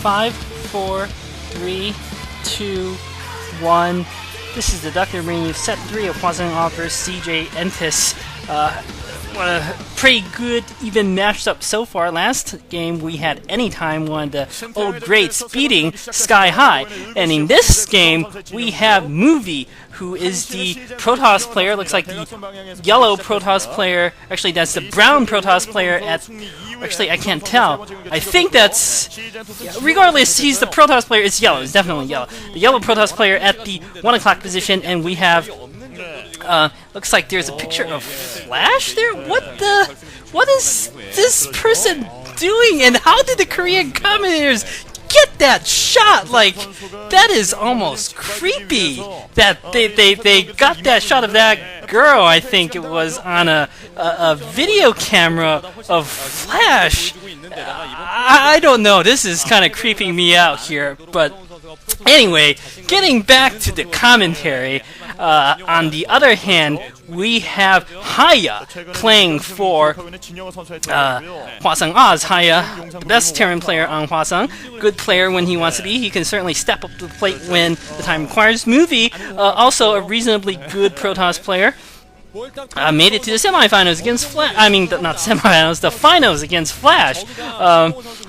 5, 4, 3, 2, 1. This is Deducter bringing you set 3 of Hwaseung offers CJ Entus. What a pretty good, even matched up so far. Last game we had Anytime, one of the old greats, beating Sky High. And in this game we have Movie, who is the Protoss player. Looks like the yellow Protoss player. Actually, that's the brown Protoss player at... Actually, I can't tell. I think that's... Regardless, he's the Protoss player. It's yellow. It's definitely yellow. The yellow Protoss player at the 1 o'clock position, and we have... looks like there's a picture of Flash there? What is this person doing? And how did the Korean commentators get that shot? Like, that is almost creepy that they got that shot of that girl, I think it was, on a video camera of Flash. I don't know, this is kind of creeping me out here, but anyway, getting back to the commentary, on the other hand, we have Hiya playing for Hwaseung Oz. Hiya, the best Terran player on Hwaseung. Good player when he wants to be. He can certainly step up to the plate when the time requires. Movie, also a reasonably good Protoss player. Made it to the semifinals against Flash. I mean, not semifinals, the finals against Flash.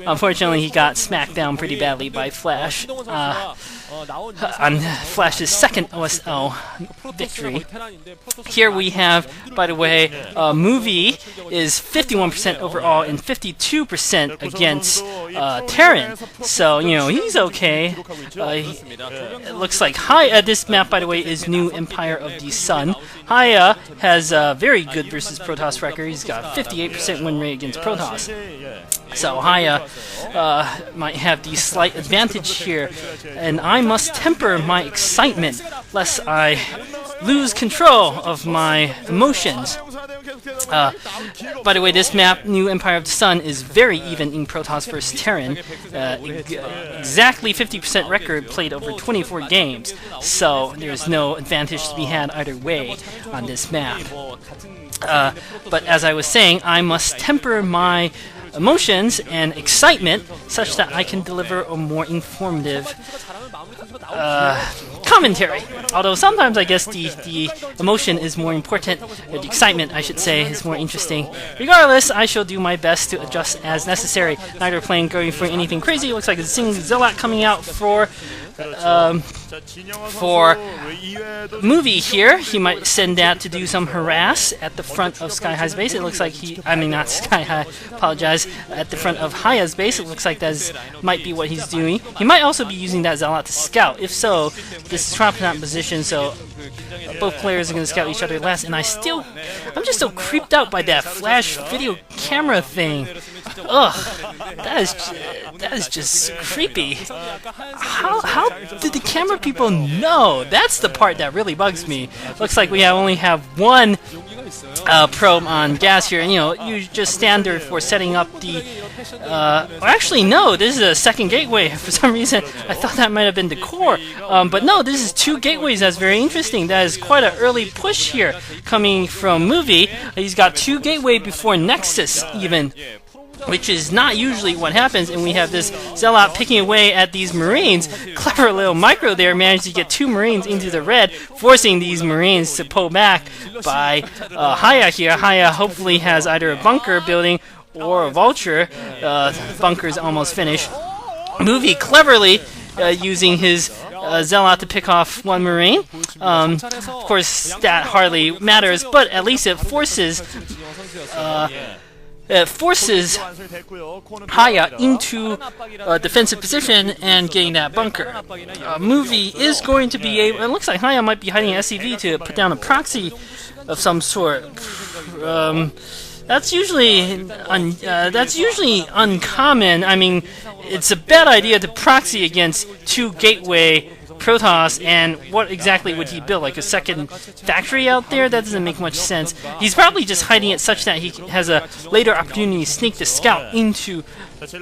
Unfortunately, he got smacked down pretty badly by Flash. On Flash's second OSL victory. Here we have, by the way, Movie is 51% overall and 52% against Terran. So, you know, he's okay. It looks like Hiya, this map, by the way, is New Empire of the Sun. Hiya has a very good versus Protoss record. He's got 58% win rate against Protoss. So Hiya might have the slight advantage here, and I must temper my excitement lest I lose control of my emotions. By the way, this map, New Empire of the Sun, is very even in Protoss versus Terran. Exactly 50% record played over 24 games, so there's no advantage to be had either way on this map. But as I was saying, I must temper my emotions and excitement such that I can deliver a more informative commentary. Although sometimes I guess the emotion is more important, or the excitement I should say is more interesting. Regardless, I shall do my best to adjust as necessary. Neither playing going for anything crazy. It looks like a single Zealot coming out for Movie here. He might send that to do some harass at the front of Sky High's base. It looks like not Sky High, apologize, at the front of Hiya's base. It looks like that might be what he's doing. He might also be using that Zealot to scout. If so, this is Trump not in position, so both players are going to scout each other last, and I'm just so creeped out by that Flash video camera thing. Ugh, that is just creepy. How did the camera people know? That's the part that really bugs me. Looks like we only have one probe on gas here, and you know, you just standard for setting up the actually no, this is a second gateway. For some reason I thought that might have been the core, but no, this is 2 gateways. That's very interesting. That is quite an early push here coming from Movie. He's got 2 gateway before Nexus even, which is not usually what happens, and we have this Zealot picking away at these Marines. Clever little micro there, managed to get 2 Marines into the red, forcing these Marines to pull back by Hiya here. Hiya hopefully has either a bunker building or a vulture. Bunker's almost finished. Movie cleverly using his Zealot to pick off 1 Marine. Of course, that hardly matters, but at least it forces Hiya into a defensive position and getting that bunker. Movie is going to be able... It looks like Hiya might be hiding an SCV to put down a proxy of some sort. That's usually uncommon. I mean, it's a bad idea to proxy against 2 gateway Protoss, and what exactly would he build? Like a second factory out there? That doesn't make much sense. He's probably just hiding it such that he has a later opportunity to sneak the scout into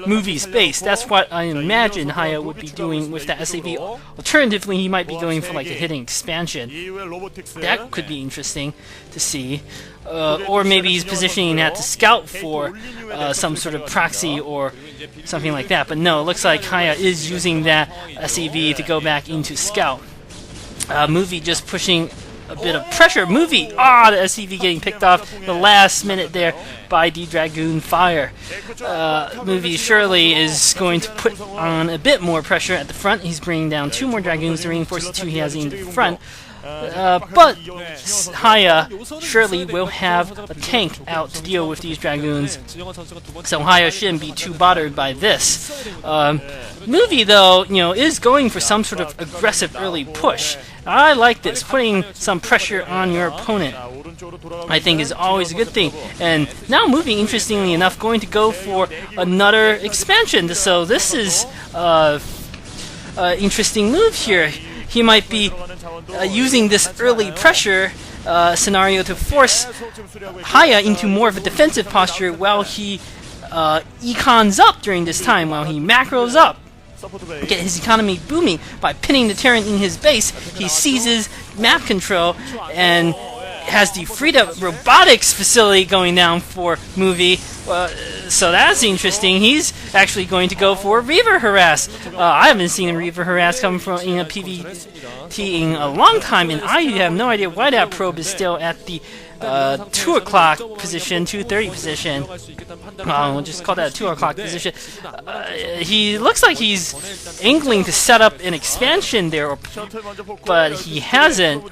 Movie's base. That's what I imagine Hiya would be doing with that SAV. Alternatively, he might be going for like a hidden expansion. That could be interesting to see. or maybe he's positioning that to scout for some sort of proxy or something like that. But no, it looks like Hiya is using that SEV to go back into scout. Movie just pushing a bit of pressure. Movie! The SCV getting picked off the last minute there by the Dragoon Fire. Movie surely is going to put on a bit more pressure at the front. He's bringing down 2 more Dragoons to reinforce the 2 he has in the front. But Hiya surely will have a tank out to deal with these Dragoons, so Hiya shouldn't be too bothered by this. Movie, though, is going for some sort of aggressive early push. I like this. Putting some pressure on your opponent, I think, is always a good thing. And now Movie, interestingly enough, going to go for another expansion. So this is interesting move here. He might be using this early pressure scenario to force Hiya into more of a defensive posture while he econs up during this time, while he macros up. Get his economy booming by pinning the Terran in his base. He seizes map control and has the freed up robotics facility going down for Movie. So that's interesting. He's actually going to go for Reaver Harass. I haven't seen a Reaver Harass come from in a PvT in a long time, and I have no idea why that probe is still at the 2 o'clock position, 2:30 position. We'll just call that a 2 o'clock position. He looks like he's angling to set up an expansion there, but he hasn't.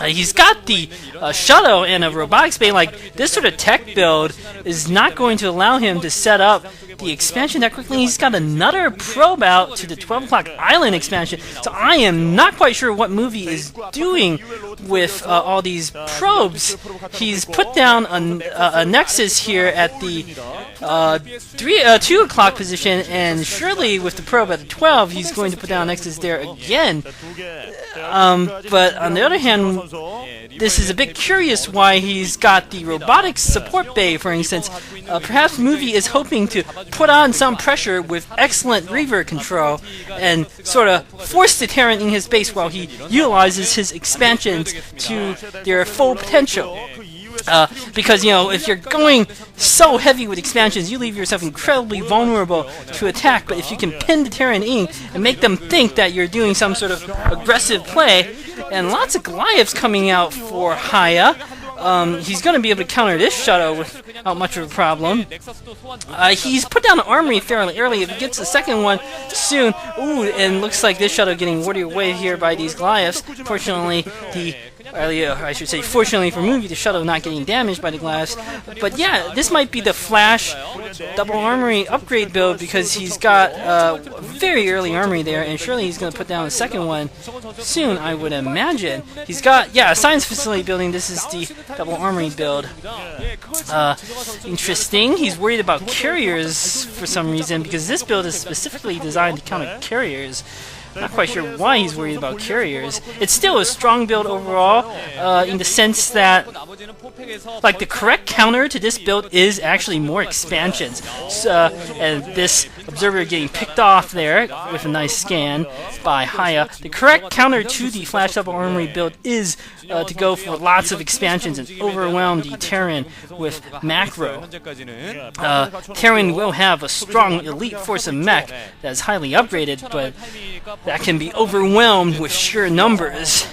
He's got the shuttle and a robotics bay. Like, this sort of tech build is not going to allow him to set up the expansion that quickly. He's got another probe out to the 12 o'clock island expansion, so I am not quite sure what Movie is doing with all these probes. He's put down a nexus here at the 2 o'clock position, and surely with the probe at the 12, he's going to put down a nexus there again. But on the other hand, this is a bit curious why he's got the robotics support bay, for instance. Perhaps Movie is hoping to put on some pressure with excellent Reaver control and sort of force the Terran in his base while he utilizes his expansions to their full potential. Because, if you're going so heavy with expansions, you leave yourself incredibly vulnerable to attack. But if you can pin the Terran in and make them think that you're doing some sort of aggressive play, and lots of Goliaths coming out for Hiya, he's going to be able to counter this shuttle without much of a problem. He's put down the armory fairly early. If he gets the second one soon, and looks like this shuttle getting warded away here by these Goliaths. Fortunately, fortunately for Movie, the shuttle not getting damaged by the Goliaths. But yeah, this might be the Flash double armory upgrade build, because he's got very early armory there, and surely he's going to put down a second one soon, I would imagine. He's got, a science facility building. This is the double armory build. Interesting. He's worried about carriers for some reason, because this build is specifically designed to counter carriers. Not quite sure why he's worried about carriers. It's still a strong build overall, in the sense that, the correct counter to this build is actually more expansions. And this observer getting picked off there with a nice scan by Hiya. The correct counter to the Flash Double Armory build is to go for lots of expansions and overwhelm the Terran with macro. Terran will have a strong elite force of mech that is highly upgraded, but that can be overwhelmed with sheer numbers.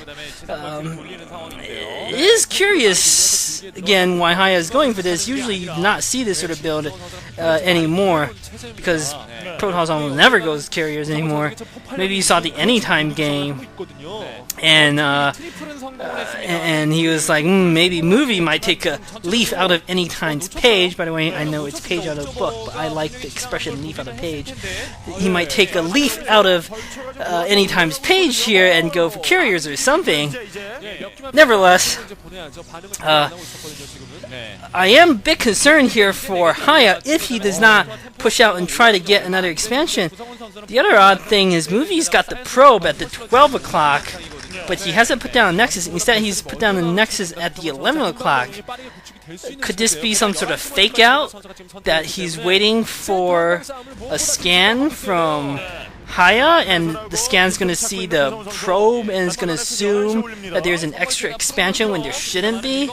It is curious, again, why Hiya is going for this. Usually you do not see this sort of build anymore, because Protoss almost never goes carriers anymore. Maybe you saw the Anytime game, and he was like, maybe Movie might take a leaf out of Anytime's page. By the way, I know it's page out of the book, but I like the expression leaf out of page. He might take a leaf out of Anytime's page here and go for carriers or something. Nevertheless, I am a bit concerned here for Hiya if he does not push out and try to get another expansion. The other odd thing is Movie's got the probe at the 12 o'clock, but he hasn't put down a Nexus. Instead, he's put down a Nexus at the 11 o'clock. Could this be some sort of fake out that he's waiting for a scan from Hiya, and the scan's going to see the probe and it's going to assume that there's an extra expansion when there shouldn't be.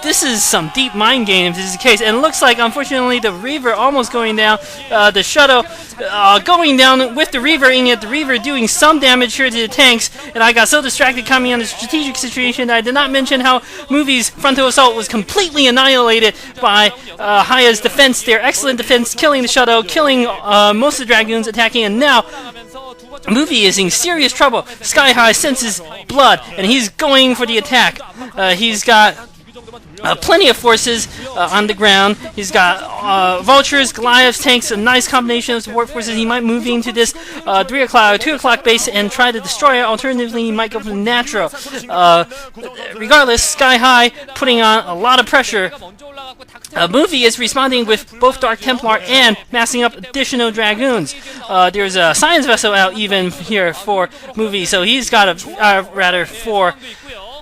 This is some deep mind game if this is the case, and it looks like, unfortunately, the Reaver almost going down, the shuttle going down with the Reaver, and yet the Reaver doing some damage here to the tanks, and I got so distracted coming on the strategic situation that I did not mention how Movie's frontal assault was completely annihilated by Hiya's defense there. Excellent defense, killing the shuttle, killing most of the Dragoons attacking, and now Movie is in serious trouble. Sky High senses blood, and he's going for the attack. He's got plenty of forces on the ground. He's got vultures, Goliaths, tanks, a nice combination of support forces. He might move into this 3 o'clock, 2 o'clock base and try to destroy it. Alternatively, he might go for the natural. Regardless, Sky High putting on a lot of pressure. Movie is responding with both Dark Templar and massing up additional Dragoons. There's a science vessel out even here for Movie, so he's got for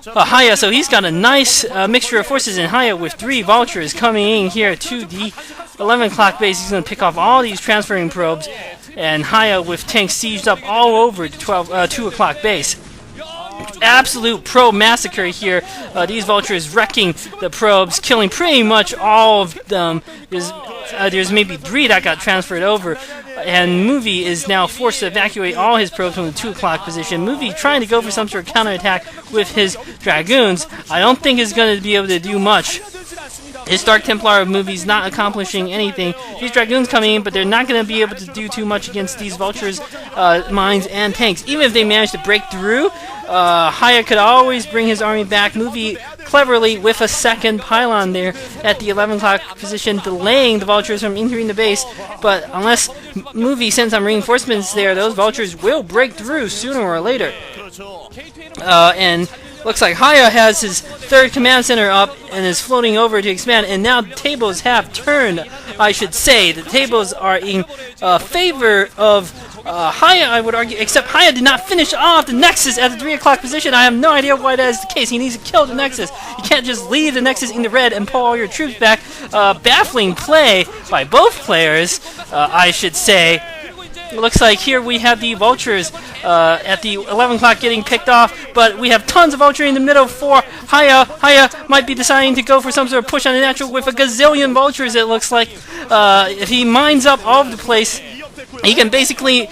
Hiya, so he's got a nice mixture of forces in Hiya with 3 vultures coming in here to the 11 o'clock base. He's going to pick off all these transferring probes, and Hiya with tanks sieged up all over the 2 o'clock base. Absolute probe massacre here. These vultures wrecking the probes, killing pretty much all of them. There's maybe 3 that got transferred over, and Movie is now forced to evacuate all his probes from the 2 o'clock position. Movie trying to go for some sort of counterattack with his Dragoons. I don't think he's going to be able to do much. His Dark Templar of Movie's not accomplishing anything. These Dragoons coming in, but they're not going to be able to do too much against these vultures, mines, and tanks. Even if they manage to break through, Hiya could always bring his army back. Movie cleverly with a second pylon there at the 11 o'clock position, delaying the vultures from entering the base. But unless Movie sends some reinforcements there, those vultures will break through sooner or later. And looks like Hiya has his 3rd command center up and is floating over to expand, and now the tables have turned, I should say. The tables are in favor of Hiya, I would argue, except Hiya did not finish off the Nexus at the 3 o'clock position. I have no idea why that is the case. He needs to kill the Nexus. You can't just leave the Nexus in the red and pull all your troops back. Baffling play by both players, I should say. It looks like here we have the vultures at the 11 o'clock getting picked off, but we have tons of vulture in the middle for Hiya. Hiya might be deciding to go for some sort of push on the natural with a gazillion vultures, it looks like. If he mines up all of the place, he can basically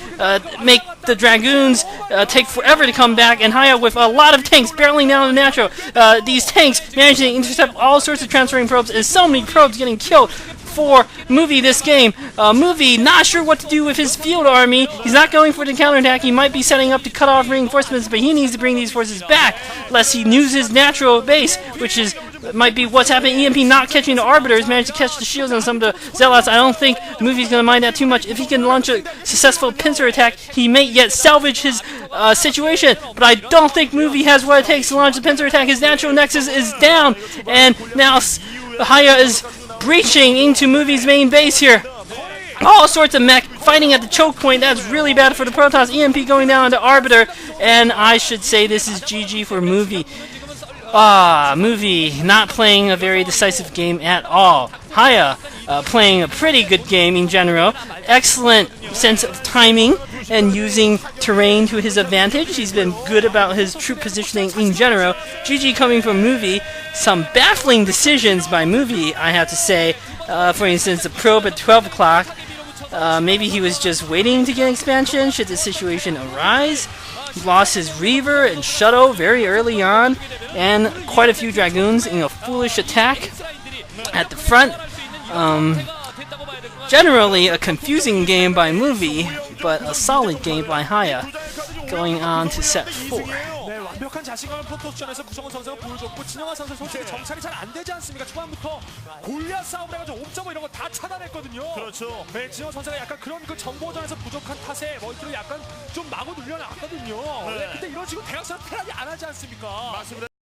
make the Dragoons take forever to come back, and Hiya with a lot of tanks barreling down the natural. These tanks managing to intercept all sorts of transferring probes, and so many probes getting killed for Movie this game. Movie not sure what to do with his field army. He's not going for the counterattack. He might be setting up to cut off reinforcements, but he needs to bring these forces back lest he loses his natural base, which is might be what's happening. EMP not catching the Arbiters, managed to catch the shields on some of the Zealots. I don't think Movie's going to mind that too much. If he can launch a successful pincer attack, he may yet salvage his situation, but I don't think Movie has what it takes to launch the pincer attack. His natural nexus is down, and now Hiya is breaching into Movie's main base here. All sorts of mech fighting at the choke point. That's really bad for the Protoss. EMP going down on the Arbiter, and I should say this is GG for Movie. Movie not playing a very decisive game at all. Hiya playing a pretty good game in general. Excellent sense of timing and using terrain to his advantage. He's been good about his troop positioning in general. GG coming from Movie. Some baffling decisions by Movie, I have to say. For instance, the probe at 12 o'clock. Maybe he was just waiting to get expansion should the situation arise. He lost his Reaver and Shuttle very early on, and quite a few Dragoons in a foolish attack at the front. Generally a confusing game by Movie, but a solid game by Hiya. Going on to set 4. 완벽한 자신감을 프로토스전에서 구성원 선수가 보여줬고 진영아 선수 솔직히 정찰이 잘 안 되지 않습니까? 초반부터 골리앗 싸움을 해가지고 옵저버 이런 거 다 차단했거든요. 그렇죠. 네, 진영아 선수가 약간 그런 그 정보전에서 부족한 탓에 멀티를 약간 좀 마구 눌려놨거든요. 네. 근데 이런 식으로 대학선 테란이 안 하지 않습니까? 맞습니다.